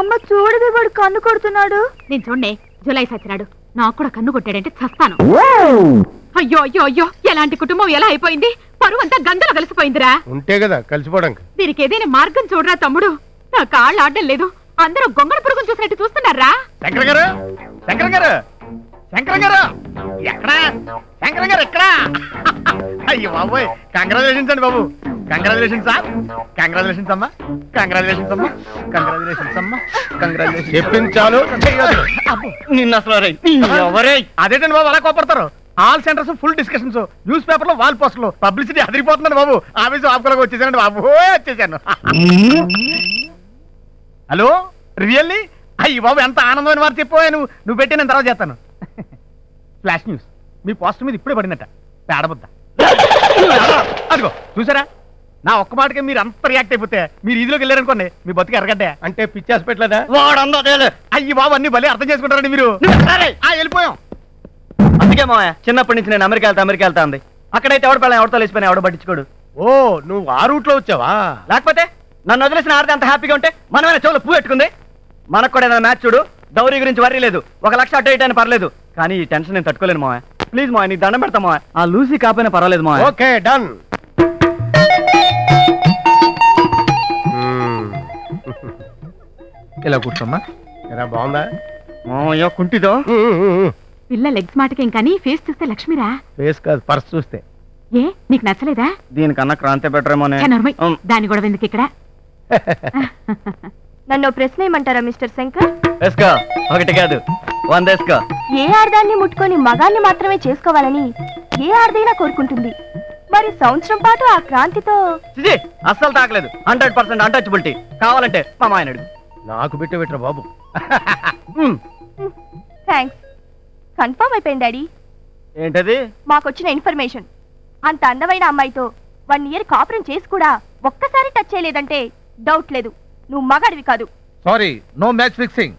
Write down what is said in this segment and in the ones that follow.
అమ్మ చూడవే, వాడు కన్ను కొడుతున్నాడు. నేను చూడే, జులై సచ్చినాడు. నాకు కూడా కన్ను కొట్టాడంటే చస్తాను. అయ్యో అయ్యో అయ్యో, ఎలాంటి కుటుంబం ఎలా అయిపోయింది. పరువు అంతా గంగలో కలిసిపోయిందిరా. ఉంటే కదా కలిసిపోవడానికి. దీనికి ఏదైనా మార్గం చూడరా తమ్ముడు. నా కాళ్ళు ఆడడం లేదు. అందరూ గొంగళ పురుగును చూసినట్టు చూస్తున్నారా? శంకర్ గారు, శంకర్ గారు, శంకర్ గారు ఎక్కడా? శంకర్ గారు ఎక్కడా? అయ్యో బాబోయ్, కంగ్రాచులేషన్స్ అండి బాబు. Congratulations sir. కంగ్రాచులేషన్స్ అమ్మా. కంగ్రాచులేషన్స్ అమ్మా. కంగ్రాచులేషన్స్ అమ్మా. కంగ్రాచులేషన్స్. చెప్పించాలు నిన్న అసలు అదేంటండి బాబు అలా కోపడతారు? All centres full discussions, news paper లో వాల్ పోస్టర్లు, పబ్లిసిటీ అదిరిపోతుందండి బాబు. ఆఫీసు ఆపుకోలేక వచ్చేసానండి బాబు, వచ్చేసాను. Hello, really? అయ్యి బాబు, ఎంత ఆనందమైన వారు చెప్పు. నువ్వు పెట్టి నేను తర్వాత చేస్తాను. ఫ్లాష్ న్యూస్, మీ పోస్టర్ మీద ఇప్పుడే పడిందట. పేడబుద్ద. అదిగో చూసారా, నా ఒక్క మాటకే మీరు అంత రియాక్ట్ అయిపోతే మీరు ఈదిలోకి వెళ్ళారనుకోండి, మీ బతుకు ఎరగడ్డే. అంటే పిచ్చి హాస్పిటల్ అయ్యి బాబు, అన్ని భలే అర్థం చేసుకుంటారండి మీరు. వెళ్ళిపోయాం. అందుకే మా చిన్నప్పటి నుంచి నేను అమెరికా వెళ్తా ఉంది. అక్కడైతే ఎవడ పిల్లలు ఎవరితో లేచిపోయినా ఎవడ పట్టించుకోడు. ఓ, నువ్వు ఆ రూట్ లో వచ్చావా? లేకపోతే నన్ను వదిలేసిన ఆడితే అంత హ్యాపీగా ఉంటే మనమైనా చెవులు పువ్వు పెట్టుకుంది. మనకు కూడా ఏదైనా మ్యాచ్ చూడు, డౌరీ గురించి వర్రీ లేదు. 1 లక్ష అటు ఇటు అయినా పర్లేదు, కానీ ఈ టెన్షన్ నేను తట్టుకోలేను మావయ్య. ప్లీజ్ మావయ్య, నీకు దండం పెడతా మావయ్య. ఆ లూసీ కాపోయినా పర్వాలేదు మావయ్య. Okay, done. ఇలా కూర్చోమ్మా. ఎలా బాగుందా మావయ్య? కుంటిదో పిల్ల లెగ్స్ మాటకేం కానీ ఫేస్ చూస్తే లక్ష్మిరా. ఫేస్ కాదు, పర్స్ చూస్తే. ఏ నీకు నచ్చలేదా? దీనికన్నా క్రాంతి బెటరేమోనే. దాని గొడవ ఎందుకు ఇక్కడ? నన్ను ప్రశ్న ఏమంటారా మిస్టర్ శంకర్? వేసుకో, ఒకటి కాదు 100 వేసుకో. ఏ ఆడదాన్ని ముట్టుకొని మగాన్ని మాత్రమే చేసుకోవాలని ఏ ఆడదైనా కోరుకుంటుంది. మరి సంవత్సరం పాటు ఆ క్రాంతితో అస్సలు తాకలేదు. 100% అన్టచబిలిటీ. కావాలంటే మా మాయన అడుగు. నాకు పెట్టరా బాబు. థ్యాంక్స్. కన్ఫర్మ్ అయిపోయింది డాడీ. ఏంటది? మాకొచ్చిన ఇన్ఫర్మేషన్. అంత అందమైన అమ్మాయితో 1 ఇయర్ కాపురం చేసి కూడా ఒక్కసారి టచ్ చేయలేదంటే డౌట్ లేదు, నువ్వు మగాడివి కాదు. Sorry, no match fixing.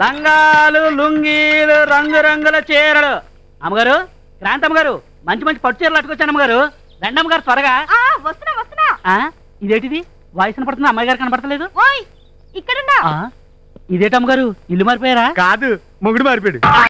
లంగాలు, లుంగీలు, రంగురంగుల చీరలు. అమ్మగారు, క్రాంతమ్మగారు, మంచి మంచి పట్టు చీరలు అట్టుకొచ్చాను అమ్మగారు. రండమ్మగారు త్వరగా. వస్తున్నా. ఇదేంటిది? వాయిస్ కనపడుతుంది, అమ్మాయి గారు కనపడతలేదు. ఇక్కడున్నా. ఇదేటమ్మగారు, ఇల్లు మారిపోయారా? కాదు, మొగుడు మారిపోయాడు.